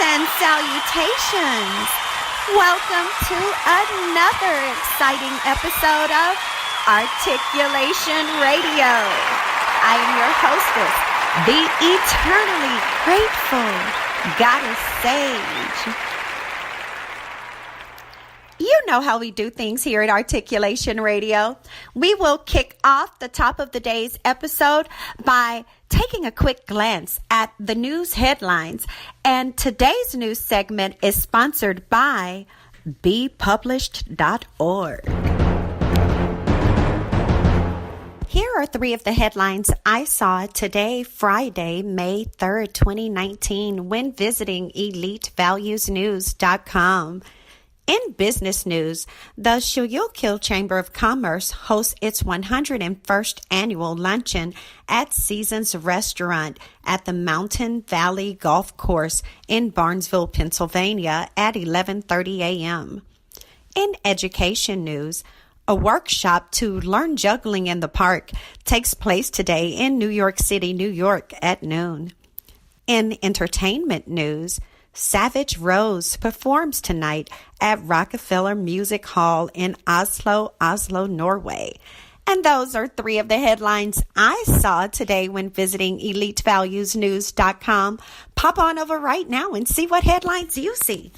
And salutations. Welcome to another exciting episode of ARTiculation Radio. I am your hostess, the eternally grateful Goddess Sage. You know how we do things here at ARTiculation Radio. We will kick off the top of the day's episode by taking a quick glance at the news headlines. And today's news segment is sponsored by bepublished.org. Here are three of the headlines I saw today, Friday, May 3rd, 2019, when visiting elitevaluesnews.com. In business news, the Schuylkill Chamber of Commerce hosts its 101st annual luncheon at Seasons Restaurant at the Mountain Valley Golf Course in Barnesville, Pennsylvania at 11:30 a.m. In education news, a workshop to learn juggling in the park takes place today in New York City, New York at noon. In entertainment news, Savage Rose performs tonight at Rockefeller Music Hall in Oslo, Norway. And those are three of the headlines I saw today when visiting elitevaluesnews.com. Pop on over right now and see what headlines you see.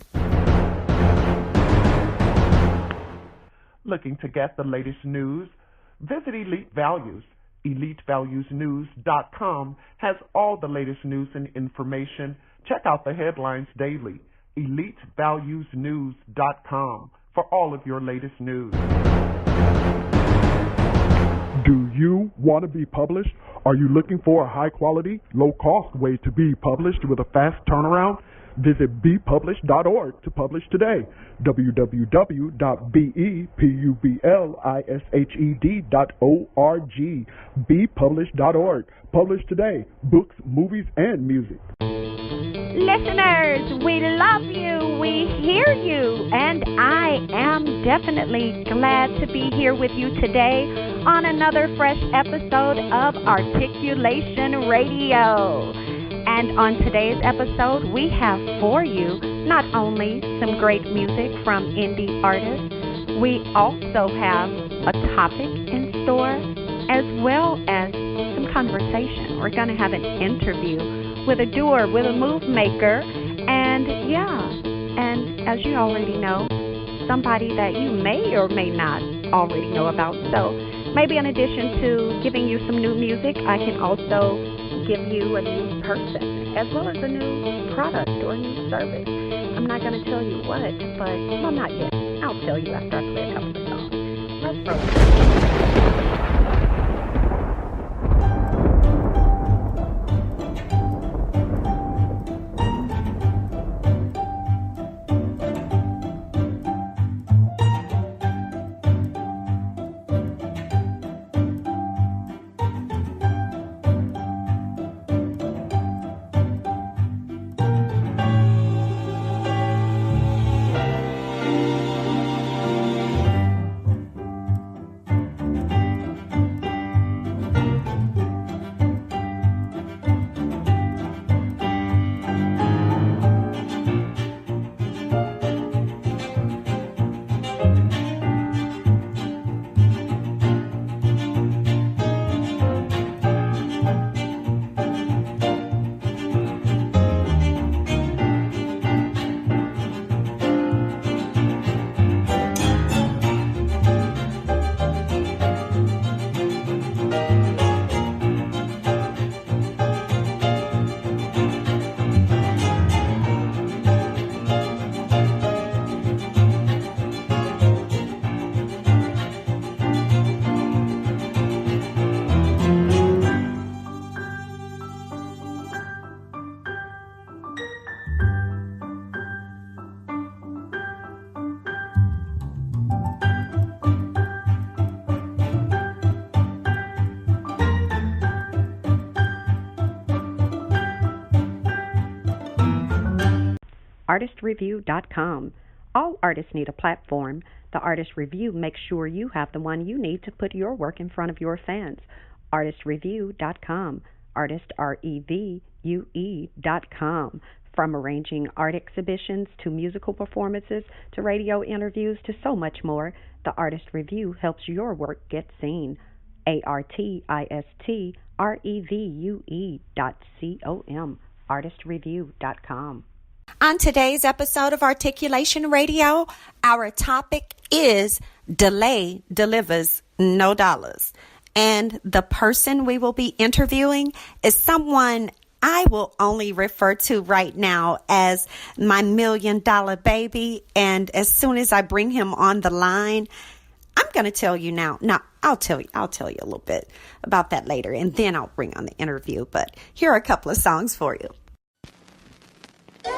Looking to get the latest news? Visit Elite Values. EliteValuesNews.com has all the latest news and information. Check out the headlines daily. EliteValuesNews.com for all of your latest news. Do you want to be published? Are you looking for a high-quality, low-cost way to be published with a fast turnaround? Visit bepublished.org to publish today. www.bepublished.org. bepublished.org. Publish today. Books, movies, and music. Listeners, we love you, we hear you, and I am definitely glad to be here with you today on another fresh episode of ARTiculation Radio. And on today's episode, we have for you not only some great music from indie artists, we also have a topic in store as well as some conversation. We're going to have an interview with a doer, with a move maker, and as you already know, somebody that you may or may not already know about. So maybe in addition to giving you some new music, I can also give you a new person as well as a new product or a new service. I'm not going to tell you what, but well, not yet. I'll tell you after I play a couple of songs. Let's proceed. ArtistReview.com. All artists need a platform. The Artist Review makes sure you have the one you need to put your work in front of your fans. ArtistReview.com. Artist, REVUE.com. From arranging art exhibitions to musical performances to radio interviews to so much more, the Artist Review helps your work get seen. ARTiculRevue.com, artistreview.com. On today's episode of Articulation Radio, our topic is Delay Delivers No Dollars. And the person we will be interviewing is someone I will only refer to right now as my $1 million baby. And as soon as I bring him on the line, I'm going to tell you now. Now, I'll tell you a little bit about that later, and then I'll bring on the interview. But here are a couple of songs for you. I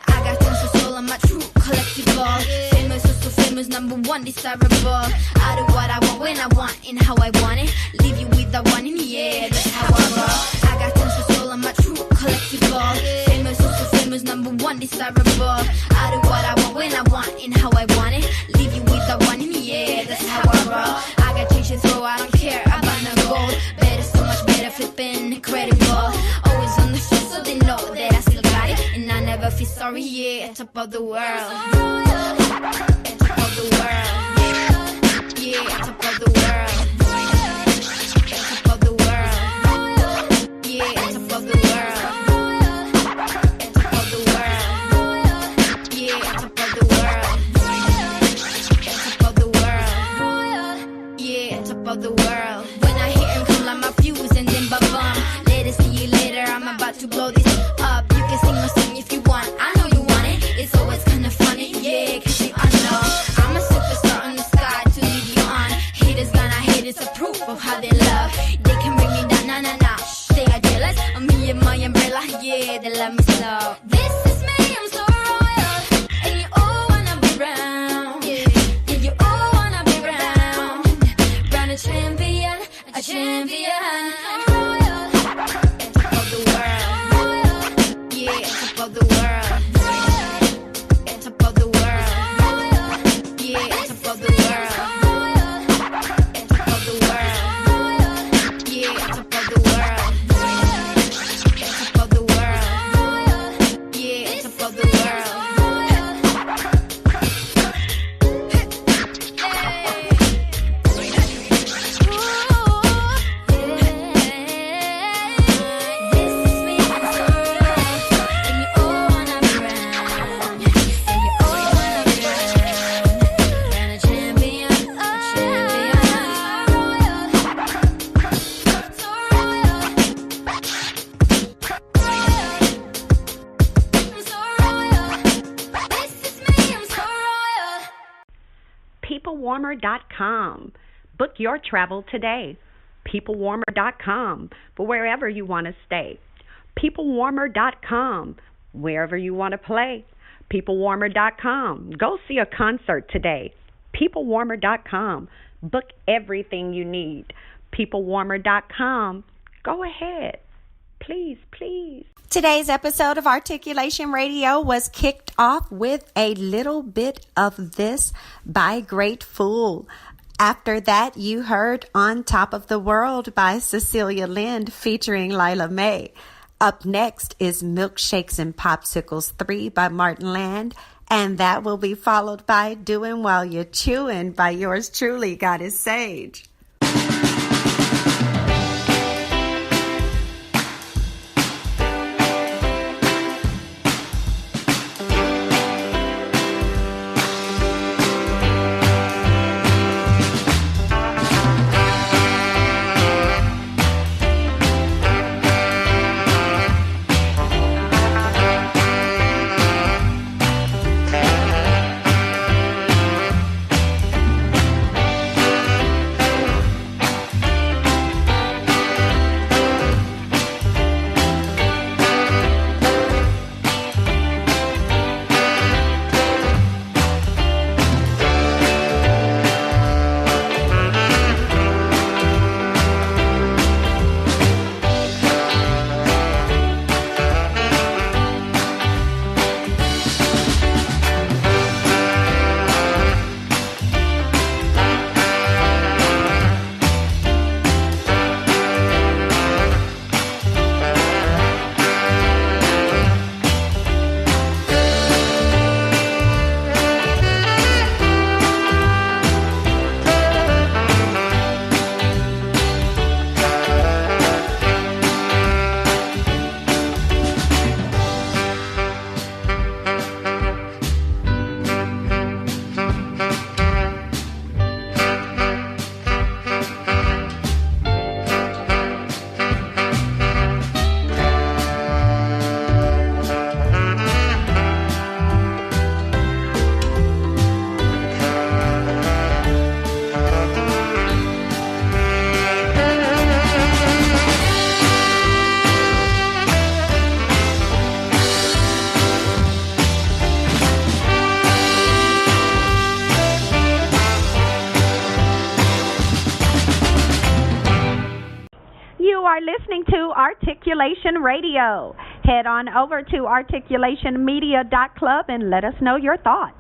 got tons of soul on my true collectible. Famous, so famous, number one, desirable. I do what I want, when I want, and how I want it. Leave you with the one in the air, that's how I roll. I got tons of soul on my true collectible. Famous, so famous, number one, desirable. I do what I want, when I want, and how I want it. Leave you with the one in the air, that's how I roll. I got change to throw, I don't care about no gold. Better, so much better, flipping, incredible. Always on the show, so they know that I still got it. And I never feel sorry, yeah, top of the world. Top of the world. Yeah, top of the world. Top of the world. Yeah, top of the world. Top of the world. Yeah, top of the world. Top of the world. Yeah, top of the world. When I hear him come like my fuse and then ba-bum. Later, see you later, I'm about to blow this up. You can sing my song if you want, I know you want it. It's always kinda funny, yeah, cause you know I'm a superstar on the sky to lead you on. Haters gonna hate, it's a proof of how they love. They can bring me down, nah, nah, nah. They are jealous of me and my umbrella, yeah, they love me slow. This is me, I'm so royal, and you all wanna be round. Yeah, you all wanna be round. Round a champion, a champion. I'm royal, top of the world. Yeah, top of the world. Top of the world. Yeah, top of the world. Top of the world. Yeah, top of the world. Top of the world. Yeah, top of the world. This is me, I'm so real, and you all wanna be round. And you all wanna be round. Round a champion, a champion. So royal. I'm so royal. This is me, I'm so royal. PeopleWarmer.com. Book your travel today. PeopleWarmer.com for wherever you want to stay. PeopleWarmer.com wherever you want to play. PeopleWarmer.com. Go see a concert today. PeopleWarmer.com. Book everything you need. PeopleWarmer.com. Go ahead. Please, please. Today's episode of Articulation Radio was kicked off with a little bit of this by Great Fool. After that, you heard On Top of the World by Cecilia Lind featuring Lila May. Up next is Milkshakes and Popsicles 3 by Martin Land. And that will be followed by Doing While You're Chewing by yours truly, Goddess Sage. to Articulation Radio. Head on over to articulationmedia.club and let us know your thoughts.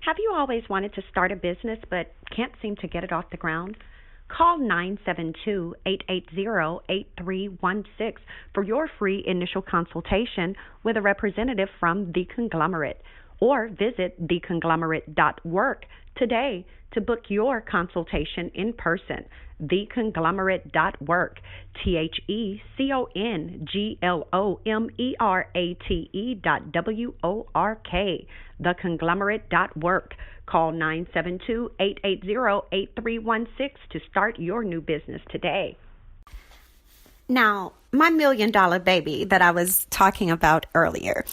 Have you always wanted to start a business but can't seem to get it off the ground? Call 972-880-8316 for your free initial consultation with a representative from The Conglomerate, or visit theconglomerate.work today to book your consultation in person. Theconglomerate.work, theconglomerate.work, theconglomerate.work. Call 972-880-8316 to start your new business today. Now, my $1 million baby that I was talking about earlier,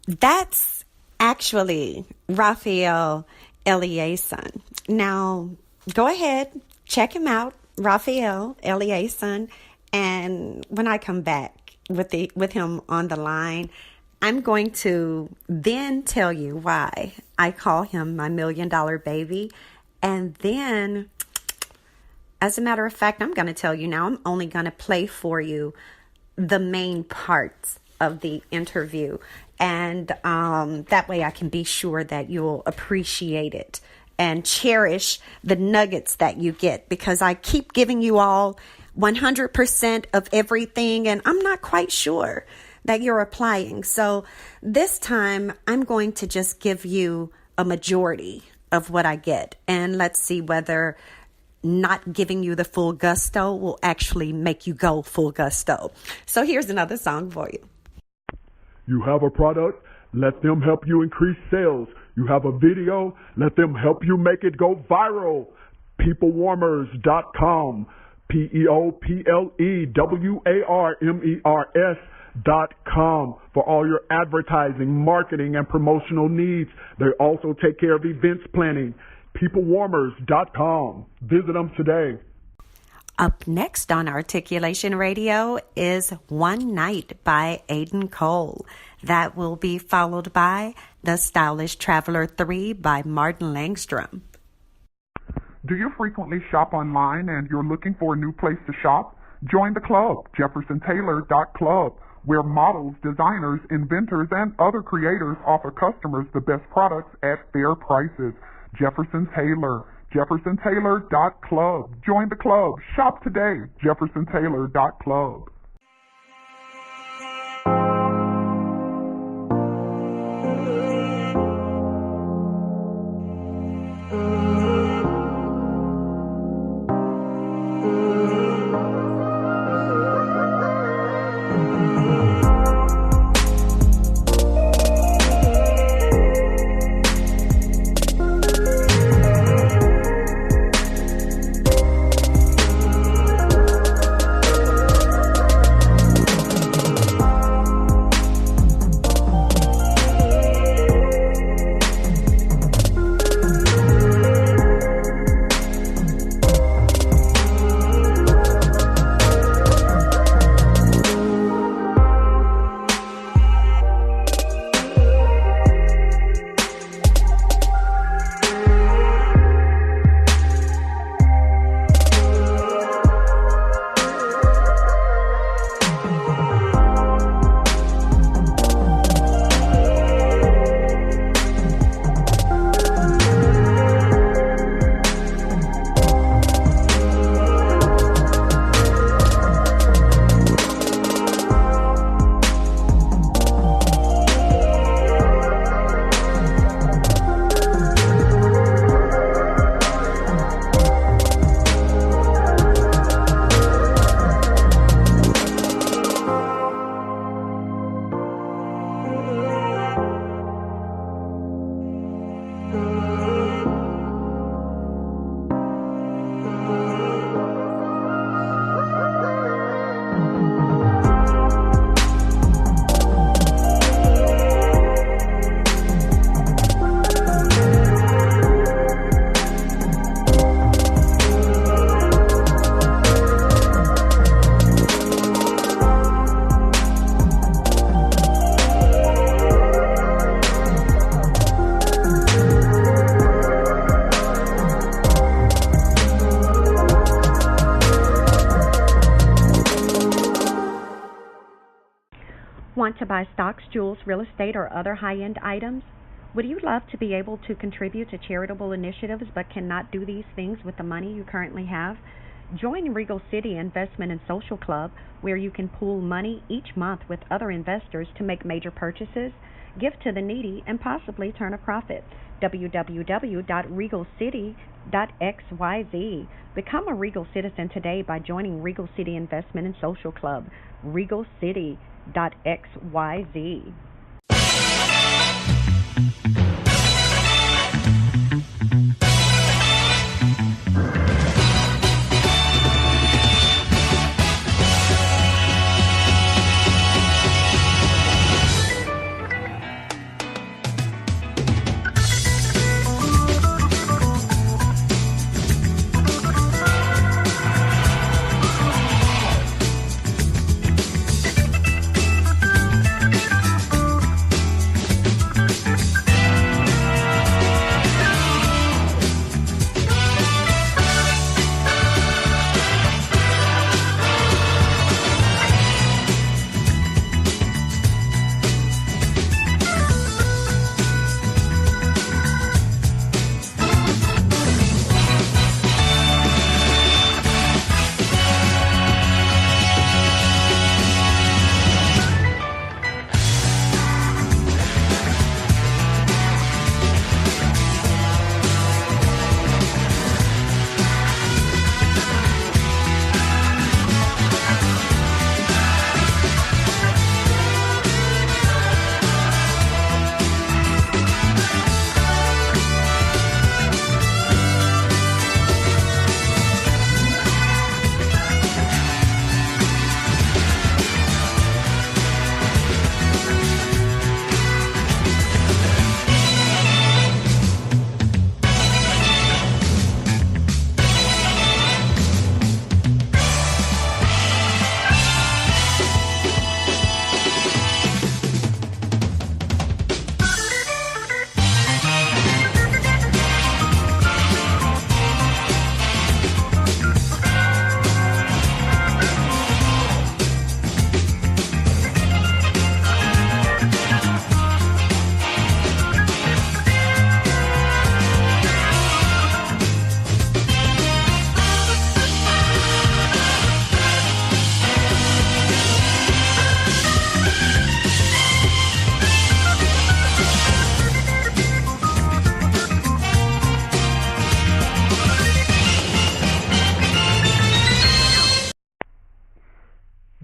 that's actually Rafael Eliassen. Now, go ahead, check him out, Rafael Eliassen, and when I come back with him on the line, I'm going to then tell you why I call him my $1 million baby. And then, as a matter of fact, I'm going to tell you now, I'm only going to play for you the main parts of the interview. And that way I can be sure that you'll appreciate it and cherish the nuggets that you get, because I keep giving you all 100% of everything, and I'm not quite sure that you're applying. So this time I'm going to just give you a majority of what I get, and let's see whether not giving you the full gusto will actually make you go full gusto. So here's another song for you. You have a product, let them help you increase sales. You have a video, let them help you make it go viral. Peoplewarmers.com, peoplewarmers.com for all your advertising, marketing, and promotional needs. They also take care of events planning. Peoplewarmers.com. Visit them today. Up next on Articulation Radio is One Night by Aiden Cole. That will be followed by The Stylish Traveler 3 by Martin Langstrom. Do you frequently shop online and you're looking for a new place to shop? Join the club, JeffersonTaylor.club, where models, designers, inventors, and other creators offer customers the best products at fair prices. Jefferson Taylor, JeffersonTaylor.club. Join the club. Shop today, JeffersonTaylor.club. Want to buy stocks, jewels, real estate, or other high-end items? Would you love to be able to contribute to charitable initiatives but cannot do these things with the money you currently have? Join Regal City Investment and Social Club, where you can pool money each month with other investors to make major purchases, give to the needy, and possibly turn a profit. www.regalcity.xyz. Become a Regal citizen today by joining Regal City Investment and Social Club. regalcity.xyz.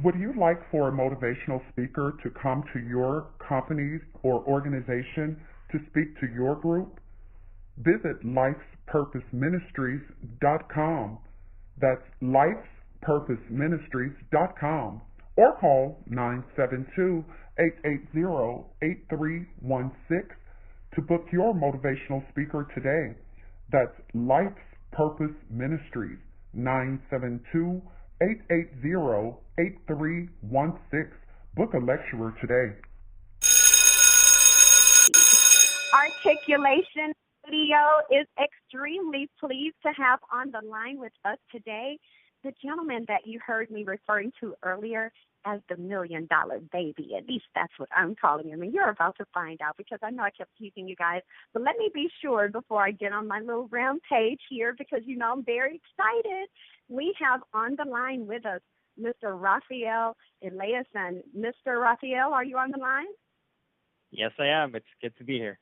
Would you like for a motivational speaker to come to your company or organization to speak to your group? Visit lifespurposeministries.com. That's lifespurposeministries.com, or call 972-880-8316 to book your motivational speaker today. That's Life's Purpose Ministries, 972-880-8316. Book a lecturer today. ARTiculation Radio is extremely pleased to have on the line with us today the gentleman that you heard me referring to earlier as the $1 million baby. At least that's what I'm calling him, and you're about to find out, because I know I kept teasing you guys. But let me be sure before I get on my little rampage here, because you know I'm very excited. We have on the line with us Mr. Rafael Eliassen. Mr. Rafael, are you on the line? Yes, I am. It's good to be here.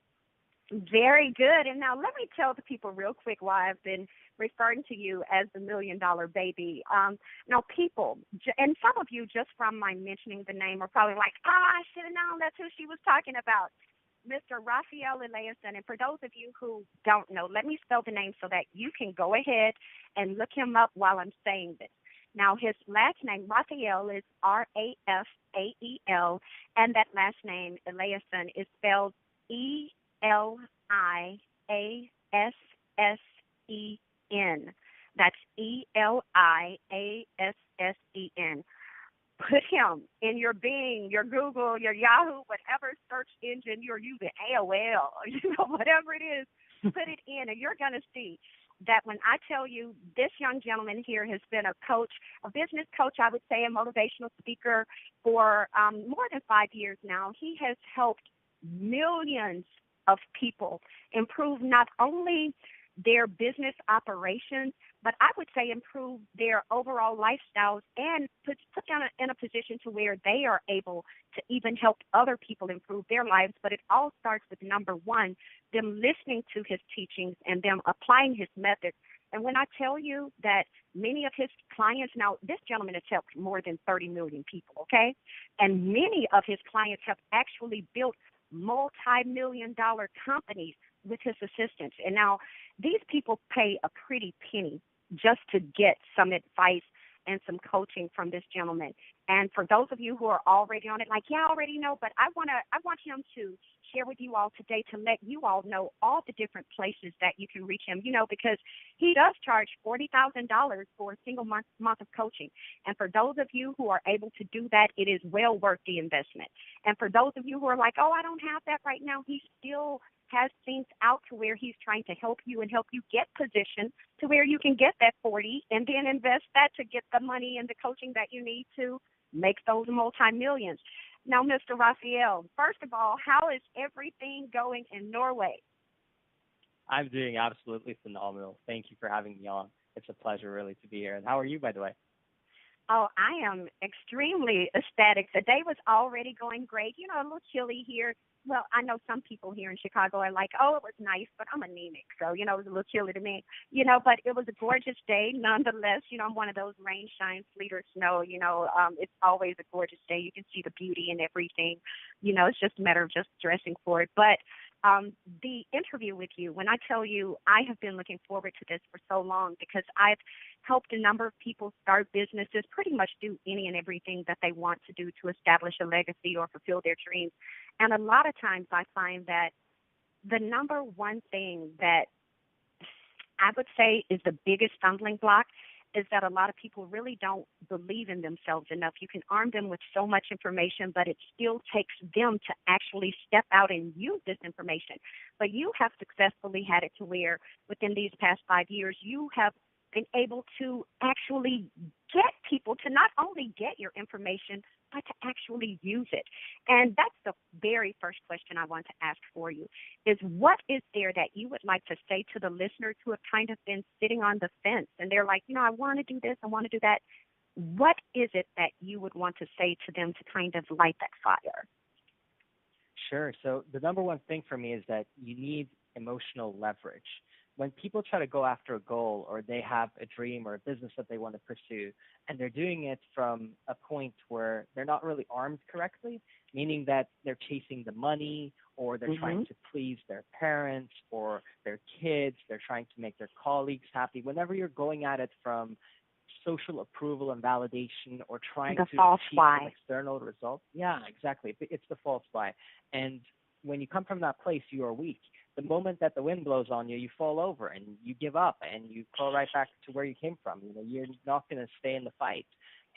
Very good. And now let me tell the people real quick why I've been referring to you as the $1 million baby. Now, people, and some of you just from my mentioning the name are probably like, I should have known that's who she was talking about. Mr. Rafael Eliassen. And for those of you who don't know, let me spell the name so that you can go ahead and look him up while I'm saying this. Now, his last name, Rafael, is Rafael, and that last name, Eliassen, is spelled Eliassen. That's Eliassen. Put him in your Bing, your Google, your Yahoo, whatever search engine you're using, AOL, whatever it is, put it in, and you're going to see that when I tell you this young gentleman here has been a coach, a business coach, I would say a motivational speaker for more than 5 years now. He has helped millions of people improve not only their business operations, but I would say improve their overall lifestyles and put them in a position to where they are able to even help other people improve their lives. But it all starts with, number one, them listening to his teachings and them applying his methods. And when I tell you that many of his clients, now this gentleman has helped more than 30 million people, okay? And many of his clients have actually built multi-million-dollar companies with his assistance. And now these people pay a pretty penny just to get some advice and some coaching from this gentleman. And for those of you who are already on it, like, yeah, I already know, but I want him to share with you all today to let you all know all the different places that you can reach him, because he does charge $40,000 for a single month of coaching. And for those of you who are able to do that, it is well worth the investment. And for those of you who are like, oh, I don't have that right now, he still has things out to where he's trying to help you and help you get positioned to where you can get that 40 and then invest that to get the money and the coaching that you need to make those multi-millions. Now, Mr. Rafael, first of all, how is everything going in Norway? I'm doing absolutely phenomenal. Thank you for having me on. It's a pleasure, really, to be here. And how are you, by the way? Oh, I am extremely ecstatic. The day was already going great. A little chilly here. Well, I know some people here in Chicago are like, oh, it was nice, but I'm anemic. So, it was a little chilly to me, but it was a gorgeous day. Nonetheless, I'm one of those rain, shine, sleet, or snow. It's always a gorgeous day. You can see the beauty and everything. It's just a matter of just dressing for it. But the interview with you, when I tell you I have been looking forward to this for so long because I've helped a number of people start businesses, pretty much do any and everything that they want to do to establish a legacy or fulfill their dreams. And a lot of times I find that the number one thing that I would say is the biggest stumbling block is that a lot of people really don't believe in themselves enough. You can arm them with so much information, but it still takes them to actually step out and use this information. But you have successfully had it to where within these past 5 years, you have been able to actually get people to not only get your information, but to actually use it. And that's the very first question I want to ask for you is what is there that you would like to say to the listeners who have kind of been sitting on the fence and they're like, I want to do this, I want to do that. What is it that you would want to say to them to kind of light that fire? Sure. So the number one thing for me is that you need emotional leverage. When people try to go after a goal or they have a dream or a business that they want to pursue and they're doing it from a point where they're not really armed correctly, meaning that they're chasing the money or they're trying to please their parents or their kids, they're trying to make their colleagues happy. Whenever you're going at it from social approval and validation or trying to achieve an external result, yeah, exactly. It's the false why. And when you come from that place, you are weak. The moment that the wind blows on you, you fall over and you give up and you crawl right back to where you came from. You're not going to stay in the fight.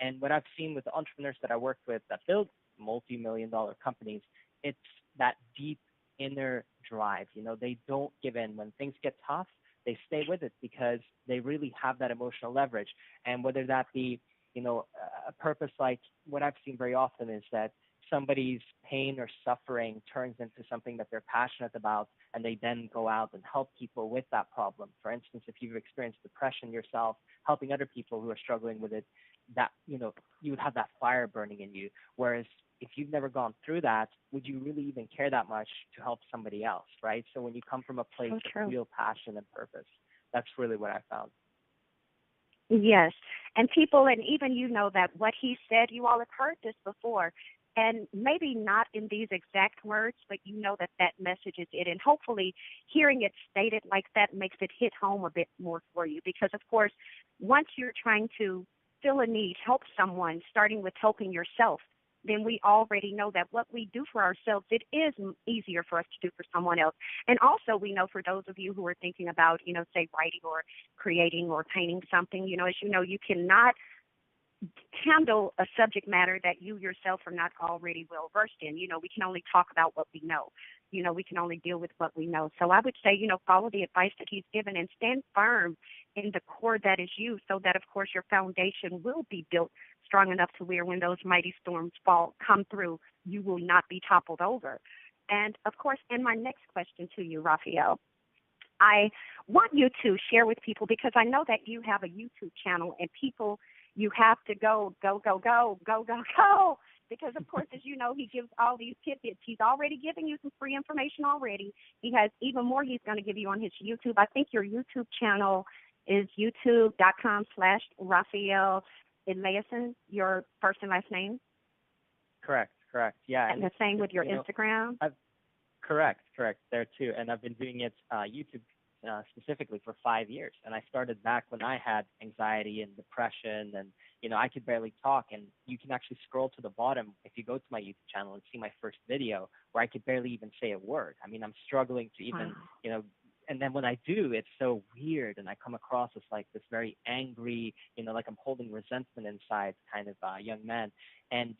And what I've seen with the entrepreneurs that I worked with that build multi-million-dollar companies, it's that deep inner drive. They don't give in. When things get tough, they stay with it because they really have that emotional leverage. And whether that be, a purpose like what I've seen very often is that somebody's pain or suffering turns into something that they're passionate about, and they then go out and help people with that problem. For instance, if you've experienced depression yourself, helping other people who are struggling with it, that, you would have that fire burning in you. Whereas if you've never gone through that, would you really even care that much to help somebody else, right? So when you come from a place of real passion and purpose, that's really what I found. Yes. And people, and even that what he said, you all have heard this before. And maybe not in these exact words, but that message is it. And hopefully hearing it stated like that makes it hit home a bit more for you. Because, of course, once you're trying to fill a need, help someone, starting with helping yourself, then we already know that what we do for ourselves, it is easier for us to do for someone else. And also we know for those of you who are thinking about, say, writing or creating or painting something, as you cannot handle a subject matter that you yourself are not already well versed in. We can only talk about what we know. We can only deal with what we know. So I would say, follow the advice that he's given and stand firm in the core that is you so that, of course, your foundation will be built strong enough to where when those mighty storms come through, you will not be toppled over. And, of course, and my next question to you, Rafael, I want you to share with people, because I know that you have a YouTube channel and people, you have to go, because, of course, as you know, he gives all these tidbits. He's already giving you some free information already. He has even more he's going to give you on his YouTube. I think your YouTube channel is youtube.com/Rafael Eliassen, your first and last name? Correct. Yeah. And the same with your Instagram? Correct. There too. And I've been doing it YouTube specifically for 5 years. And I started back when I had anxiety and depression, and I could barely talk. And you can actually scroll to the bottom if you go to my YouTube channel and see my first video where I could barely even say a word. I mean, I'm struggling to even, and then when I do, it's so weird, and I come across as like this very angry, like I'm holding resentment inside kind of young man. And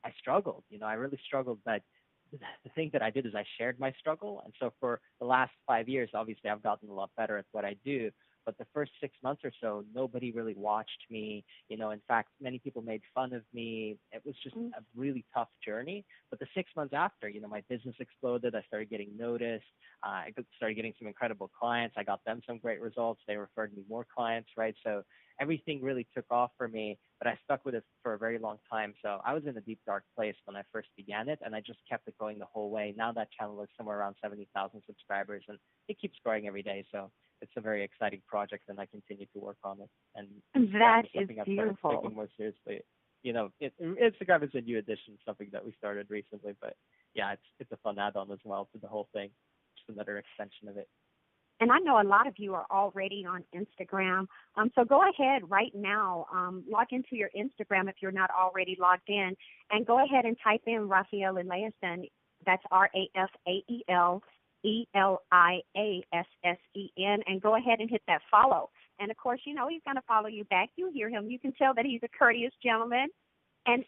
I struggled, I really struggled, but the thing that I did is I shared my struggle. And so for the last 5 years, obviously I've gotten a lot better at what I do. But the first 6 months or so, nobody really watched me. In fact, many people made fun of me. It was just a really tough journey. But the 6 months after, my business exploded. I started getting noticed. I started getting some incredible clients. I got them some great results. They referred me more clients, right? So everything really took off for me, but I stuck with it for a very long time. So I was in a deep, dark place when I first began it, and I just kept it going the whole way. Now that channel is somewhere around 70,000 subscribers, and it keeps growing every day. So it's a very exciting project, and I continue to work on it. And that is I've beautiful. Taking more seriously. Instagram is a new addition, something that we started recently, but yeah, it's a fun add-on as well to the whole thing. Just another extension of it. And I know a lot of you are already on Instagram. So go ahead right now, log into your Instagram if you're not already logged in, and go ahead and type in Rafael Eliassen. That's Rafael Eliassen, and go ahead and hit that follow. And, of course, he's going to follow you back. You hear him. You can tell that he's a courteous gentleman. And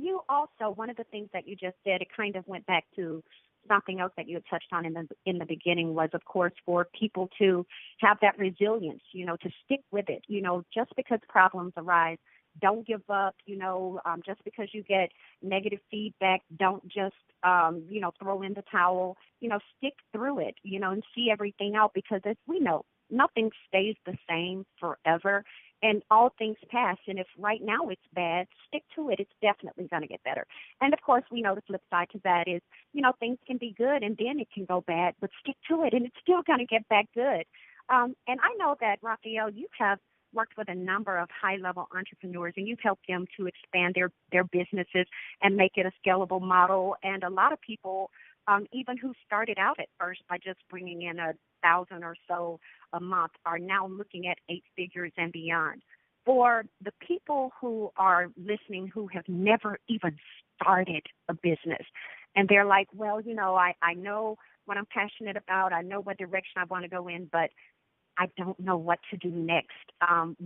you also, one of the things that you just did, it kind of went back to something else that you had touched on in the beginning was, of course, for people to have that resilience, to stick with it. Just because problems arise, don't give up. Just because you get negative feedback, don't just, throw in the towel. Stick through it, and see everything out, because as we know, nothing stays the same forever. And all things pass. And if right now it's bad, stick to it. It's definitely going to get better. And, of course, we know the flip side to that is, things can be good and then it can go bad, but stick to it and it's still going to get back good. And I know that, Rafael, you have worked with a number of high-level entrepreneurs, and you've helped them to expand their businesses and make it a scalable model. And a lot of people, even who started out at first by just bringing in 1,000 or so a month, are now looking at 8 figures and beyond. For the people who are listening who have never even started a business, and they're like, well, I know what I'm passionate about, I know what direction I want to go in, but I don't know what to do next.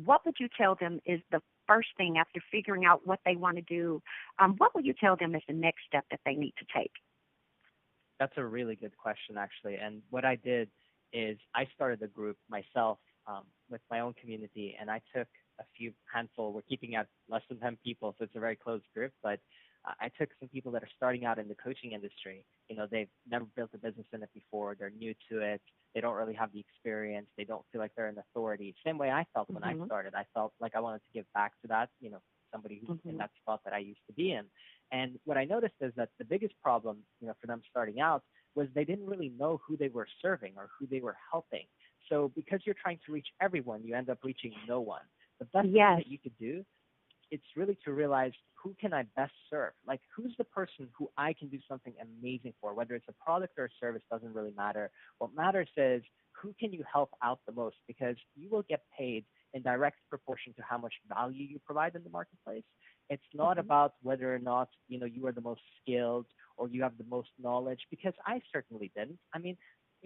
What would you tell them is the first thing after figuring out what they want to do? What would you tell them is the next step that they need to take? That's a really good question, actually. And what I did is I started a group myself with my own community, and I took a few handful. We're keeping at less than 10 people, so it's a very closed group, but I took some people that are starting out in the coaching industry. They've never built a business in it before. They're new to it. They don't really have the experience. They don't feel like they're an authority. Same way I felt when I started. I felt like I wanted to give back to that, somebody who's in that spot that I used to be in. And what I noticed is that the biggest problem, for them starting out was they didn't really know who they were serving or who they were helping. So because you're trying to reach everyone, you end up reaching no one. The best thing that you could do, it's really to realize, who can I best serve? Like, who's the person who I can do something amazing for? Whether it's a product or a service doesn't really matter. What matters is, who can you help out the most? Because you will get paid in direct proportion to how much value you provide in the marketplace. It's not about whether or not, you are the most skilled or you have the most knowledge, because I certainly didn't. I mean,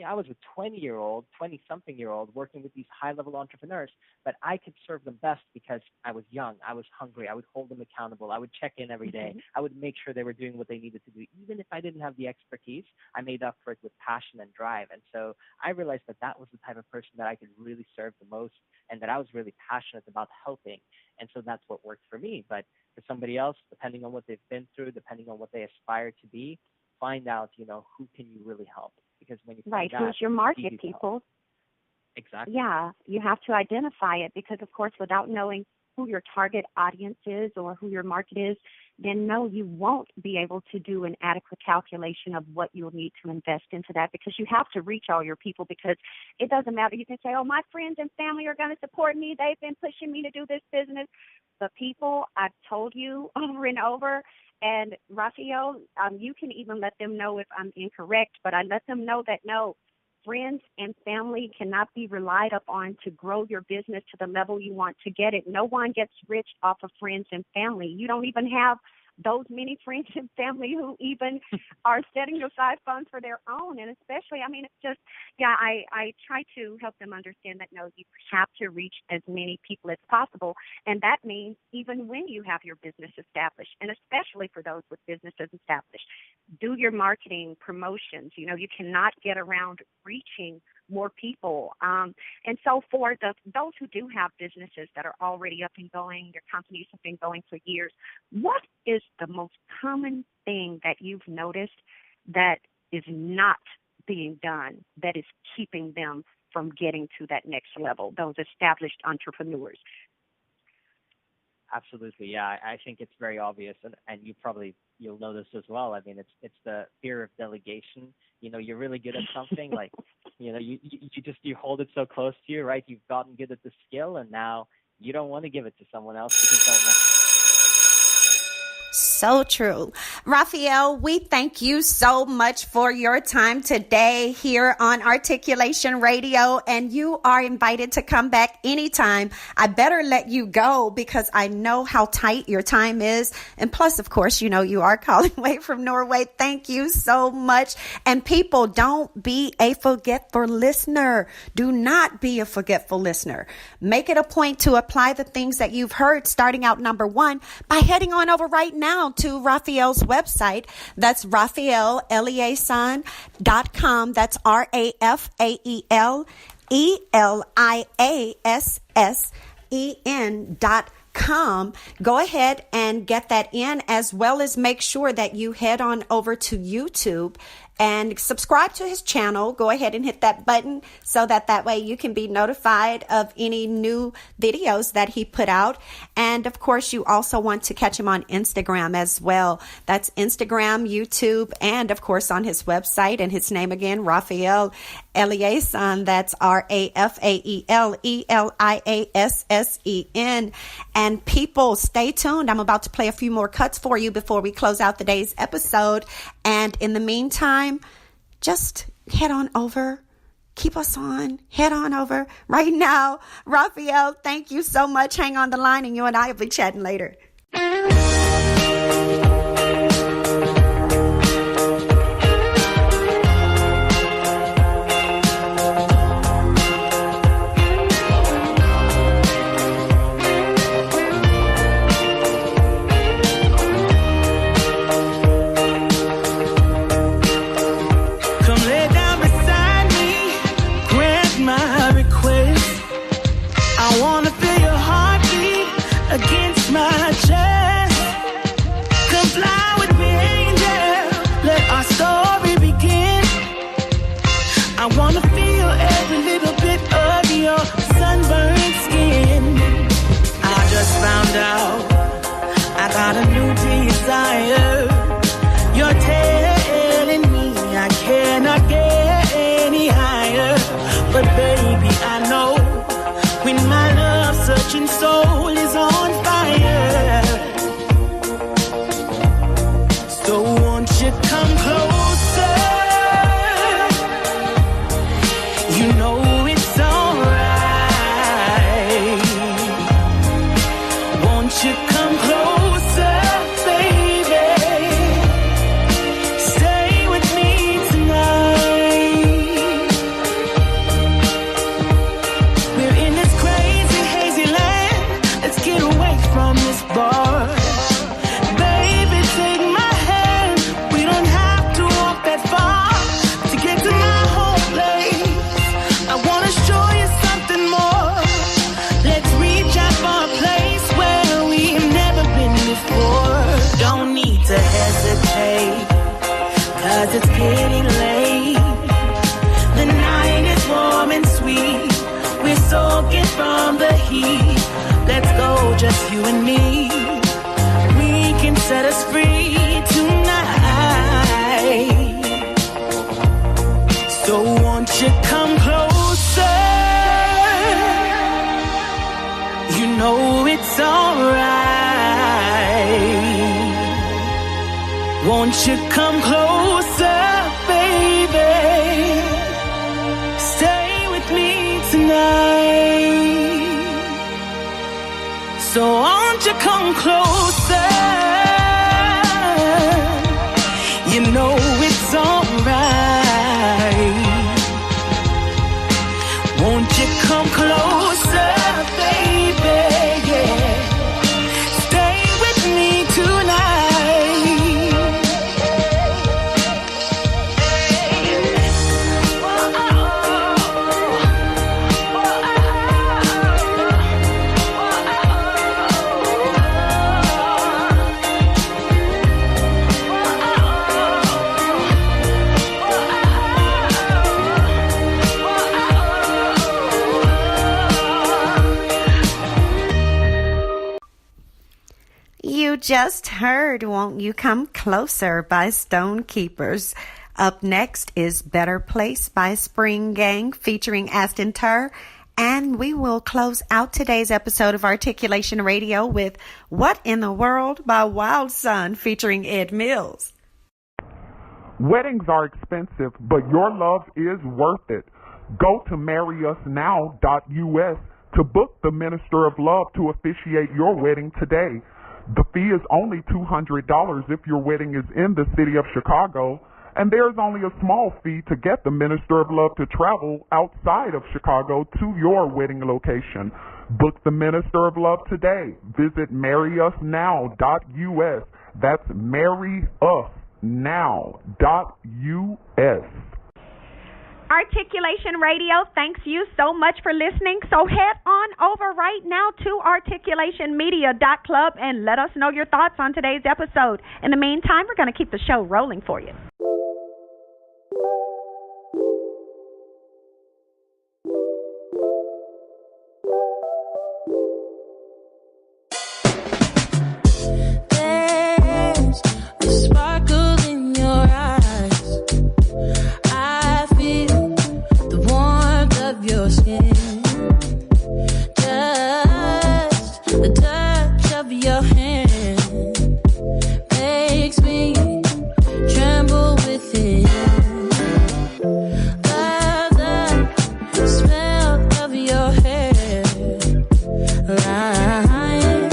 I was a 20-something-year-old working with these high-level entrepreneurs, but I could serve them best because I was young, I was hungry, I would hold them accountable, I would check in every day, I would make sure they were doing what they needed to do. Even if I didn't have the expertise, I made up for it with passion and drive. And so I realized that was the type of person that I could really serve the most, and that I was really passionate about helping. And so that's what worked for me. But for somebody else, depending on what they've been through, depending on what they aspire to be, find out, who can you really help? Because when you Right, find who's your market, easy to help. people? Exactly. Yeah, you have to identify it because, of course, without knowing who your target audience is or who your market is, then no, you won't be able to do an adequate calculation of what you'll need to invest into that, because you have to reach all your people, because it doesn't matter. You can say, oh, my friends and family are going to support me. They've been pushing me to do this business. But people, I've told you over and over, and Rafael, you can even let them know if I'm incorrect, but I let them know that no, friends and family cannot be relied upon to grow your business to the level you want to get it. No one gets rich off of friends and family. You don't even have those many friends and family who even are setting aside funds for their own. And especially, it's just, I try to help them understand that, no, you have to reach as many people as possible. And that means even when you have your business established, and especially for those with businesses established, do your marketing, promotions. You cannot get around reaching more people. And so for those who do have businesses that are already up and going, their companies have been going for years, what is the most common thing that you've noticed that is not being done, that is keeping them from getting to that next level, those established entrepreneurs? Absolutely, yeah. I think it's very obvious, and you'll know this as well. It's the fear of delegation. You're really good at something, like, you hold it so close to you, right? You've gotten good at the skill, and now you don't want to give it to someone else because they'll mess. So true. Rafael, we thank you so much for your time today here on Articulation Radio, and you are invited to come back anytime. I better let you go because I know how tight your time is. And plus, of course, you are calling away from Norway. Thank you so much. And people, don't be a forgetful listener. Do not be a forgetful listener. Make it a point to apply the things that you've heard, starting out number one by heading on over right now to Rafael's website. That's RafaelEliassen.com. That's RafaelEliassen.com. Go ahead and get that in, as well as make sure that you head on over to YouTube and subscribe to his channel. Go ahead and hit that button so that way you can be notified of any new videos that he put out. And of course, you also want to catch him on Instagram as well. That's Instagram, YouTube, and of course on his website. And his name again, Rafael Eliassen. That's RafaelEliassen. And people, stay tuned. I'm about to play a few more cuts for you before we close out today's episode. And in the meantime, just head on over. Keep us on. Head on over right now. Rafael, thank you so much. Hang on the line and you and I will be chatting later. Soul is on fire, so won't you come closer? You know it's alright. Won't you come closer, baby? Stay with me tonight. We're in this crazy, hazy land So won't you come closer? You know it's alright. Won't you come closer, baby? Stay with me tonight. So won't you come closer? You know it's alright. Won't you come closer, baby? Yeah. Stay with me tonight. You just heard Won't You Come Closer by Stone Keepers. Up next is Better Place by Spring Gang featuring Aston Turr. And we will close out today's episode of Articulation Radio with What in the World by Wild Son featuring Ed Mills. Weddings are expensive, but your love is worth it. Go to marryusnow.us to book the Minister of Love to officiate your wedding today. The fee is only $200 if your wedding is in the city of Chicago, and there's only a small fee to get the Minister of Love to travel outside of Chicago to your wedding location. Book the Minister of Love today. Visit marryusnow.us. That's marryusnow.us. Articulation Radio thanks you so much for listening. So head on over right now to articulationmedia.club and let us know your thoughts on today's episode. In the meantime, we're going to keep the show rolling for you. There's a sparkle in your eyes. I feel the warmth of your skin. Just the touch of your hand makes me tremble within. Love the smell of your hair lying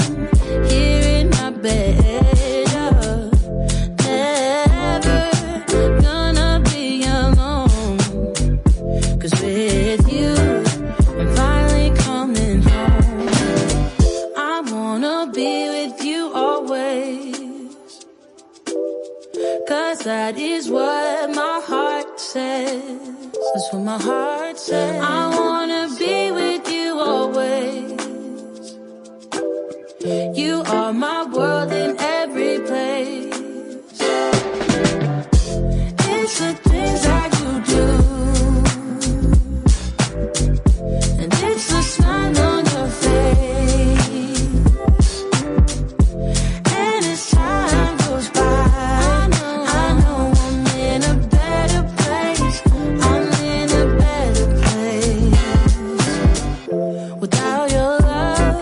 here in my bed. Never gonna be alone, 'cause with you I'm finally coming home. I wanna be with you always, 'cause that is what my heart says. That's what my heart says. I wanna be with you always. You are my world in every place. It's the things that you do, and it's the smile on your face. And as time goes by, I know I'm in a better place. I'm in a better place. Without your love,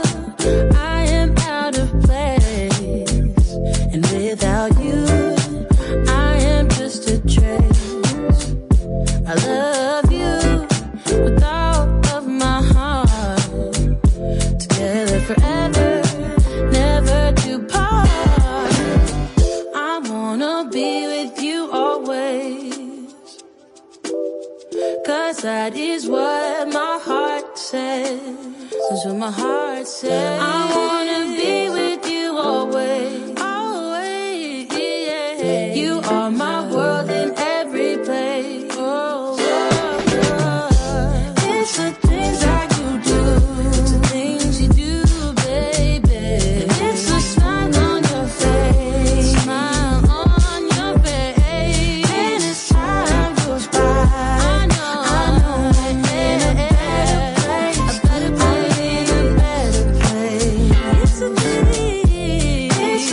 I am out of place. And without you, I am just a trace. I love you with all of my heart. Together forever, never to part. I wanna be with you always, 'cause that is what my heart says. That's what my heart says. I wanna be with you always. Always, yeah. You are my world in every place. Oh, it's the things that you do. It's the things you do, baby. It's the smile on your face. Smile on your face. And as time goes by, I know I'm in a better place. A better place. In a better place. It's the things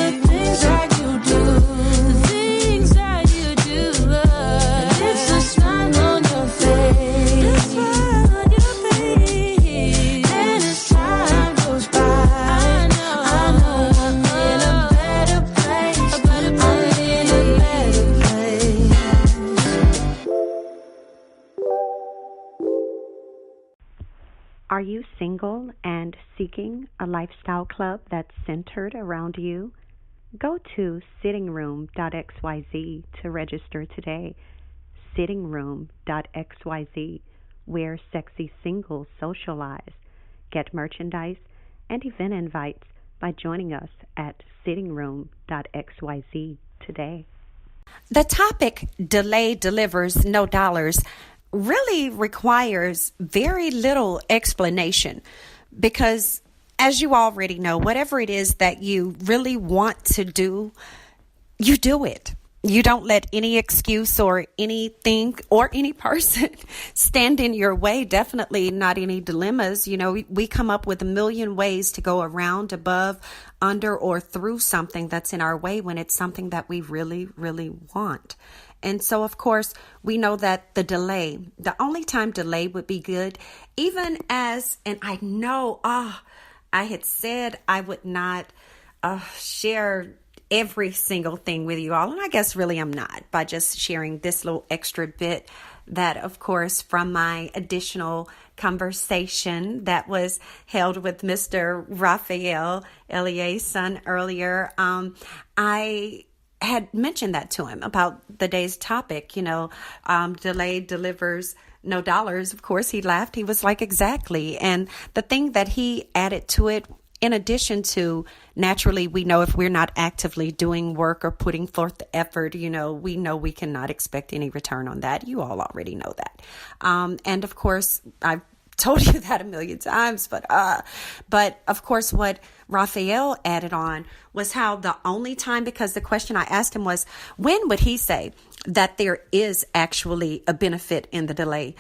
Are you single and seeking a lifestyle club that's centered around you? Go to sittingroom.xyz to register today. Sittingroom.xyz, where sexy singles socialize. Get merchandise and event invites by joining us at sittingroom.xyz today. The topic, delay delivers no dollars, really requires very little explanation because, as you already know, whatever it is that you really want to do, you do it. You don't let any excuse or anything or any person stand in your way. Definitely not any dilemmas. You know, we come up with a million ways to go around, above, under, or through something that's in our way when it's something that we really, really want. And so, of course, we know that the only time delay would be good, even as, and I know, I had said I would not share every single thing with you all. And I guess really I'm not, by just sharing this little extra bit that, of course, from my additional conversation that was held with Mr. Rafael Eliassen earlier, I had mentioned that to him about the day's topic, delay delivers no dollars. Of course, he laughed. He was like, exactly. And the thing that he added to it, in addition to, naturally, we know if we're not actively doing work or putting forth the effort, we know we cannot expect any return on that. You all already know that. And of course, I've told you that a million times, but of course, what Rafael added on was how the only time, because the question I asked him was, when would he say that there is actually a benefit in the delay?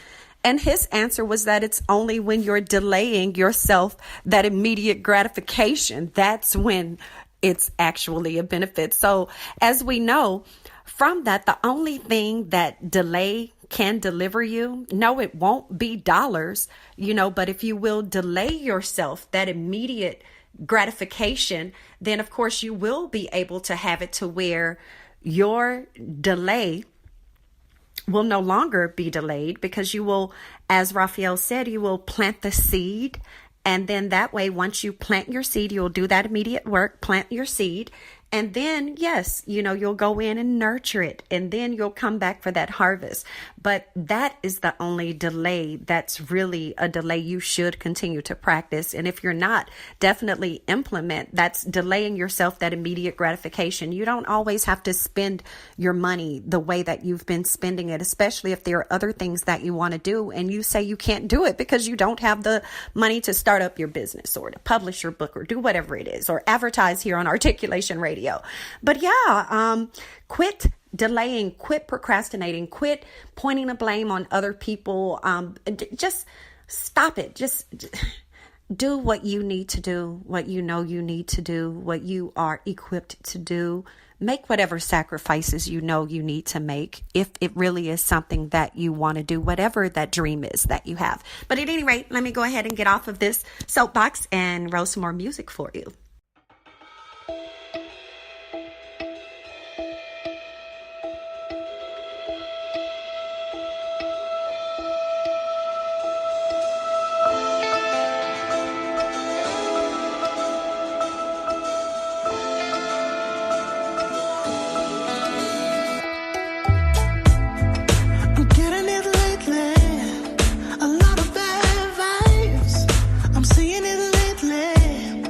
And his answer was that it's only when you're delaying yourself that immediate gratification. That's when it's actually a benefit. So as we know from that, the only thing that delay can deliver you, no, it won't be dollars, but if you will delay yourself that immediate gratification, then of course you will be able to have it to where your delay will no longer be delayed, because you will, as Raphael said, you will plant the seed. And then that way, once you plant your seed, you'll do that immediate work, plant your seed. And then, yes, you'll go in and nurture it, and then you'll come back for that harvest. But that is the only delay that's really a delay you should continue to practice. And if you're not, definitely implement. That's delaying yourself that immediate gratification. You don't always have to spend your money the way that you've been spending it, especially if there are other things that you want to do and you say you can't do it because you don't have the money to start up your business or to publish your book or do whatever it is, or advertise here on Articulation Radio. But quit delaying, quit procrastinating, quit pointing the blame on other people. Just stop it. Just do what you need to do, what you know you need to do, what you are equipped to do. Make whatever sacrifices you know you need to make if it really is something that you want to do, whatever that dream is that you have. But at any rate, let me go ahead and get off of this soapbox and roll some more music for you. I'm seeing it lately.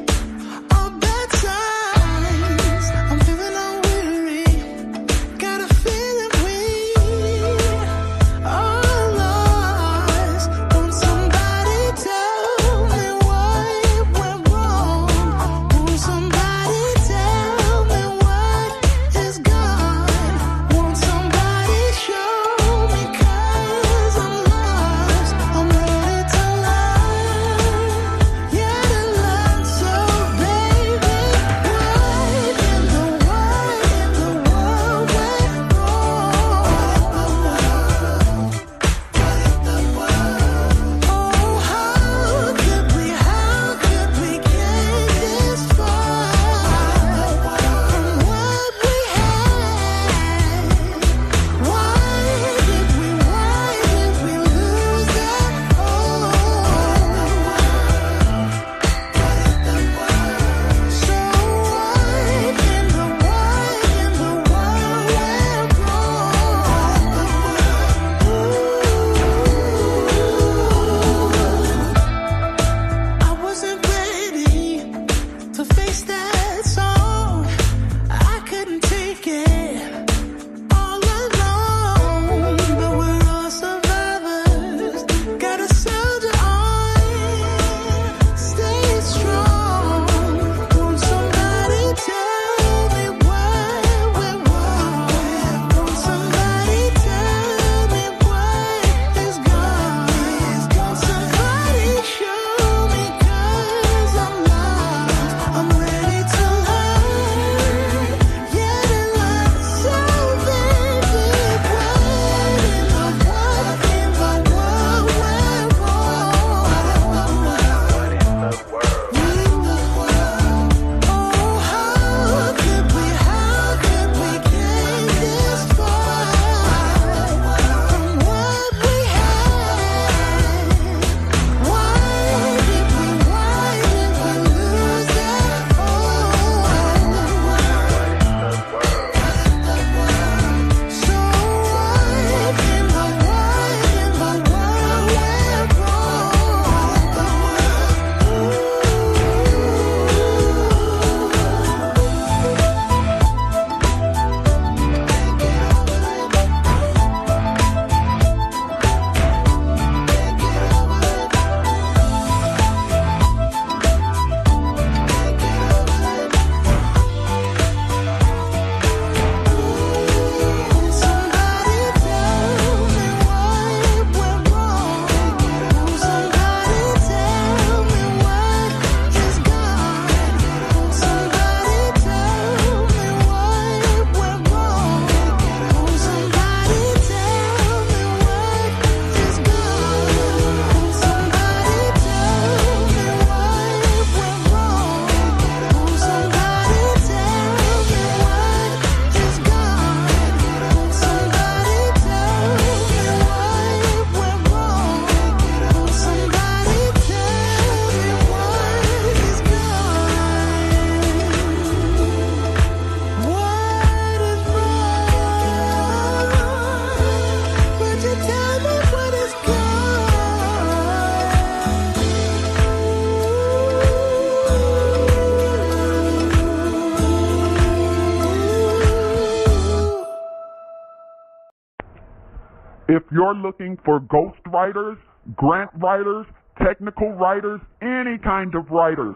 If you're looking for ghost writers, grant writers, technical writers, any kind of writers,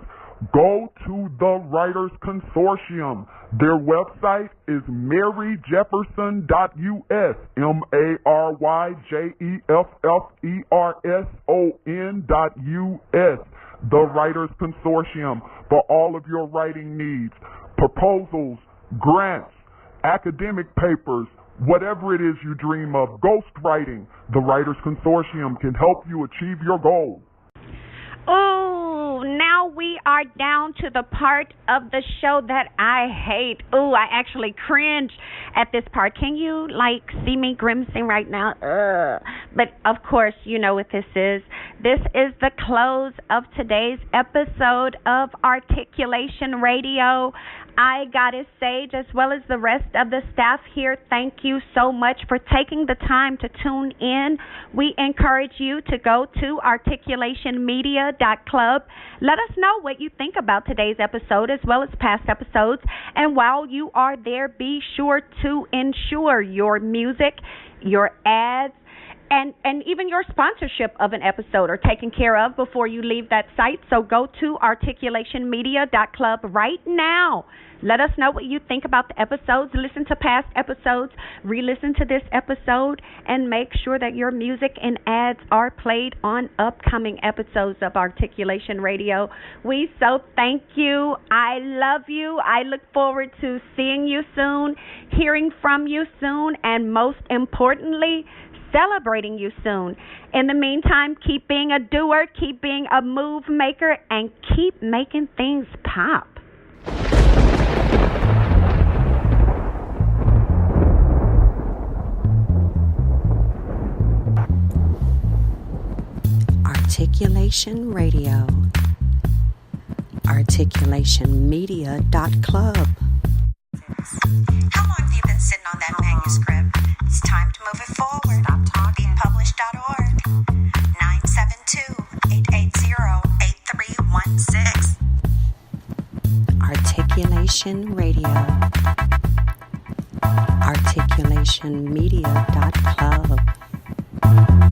go to the Writers Consortium. Their website is maryjefferson.us, MaryJefferson.us, the Writers Consortium, for all of your writing needs, proposals, grants, academic papers, whatever it is you dream of, ghostwriting. The Writers Consortium can help you achieve your goal. Oh, now we are down to the part of the show that I hate. Oh, I actually cringe at this part. Can you, see me grimacing right now? But, of course, you know what this is. This is the close of today's episode of Articulation Radio. I gotta say, as well as the rest of the staff here, thank you so much for taking the time to tune in. We encourage you to go to articulationmedia.club. Let us know what you think about today's episode as well as past episodes. And while you are there, be sure to ensure your music, your ads, and even your sponsorship of an episode are taken care of before you leave that site. So go to articulationmedia.club right now. Let us know what you think about the episodes. Listen to past episodes. Re-listen to this episode. And make sure that your music and ads are played on upcoming episodes of Articulation Radio. We so thank you. I love you. I look forward to seeing you soon, hearing from you soon, and most importantly, celebrating you soon. In the meantime, keep being a doer, keep being a move maker, and keep making things pop. Articulation Radio. Articulationmedia.club. How long have you been sitting on that manuscript? It's time to move it forward. Stop talking. Beingpublished.org. 972-880-8316. Articulation Radio. Articulationmedia.club.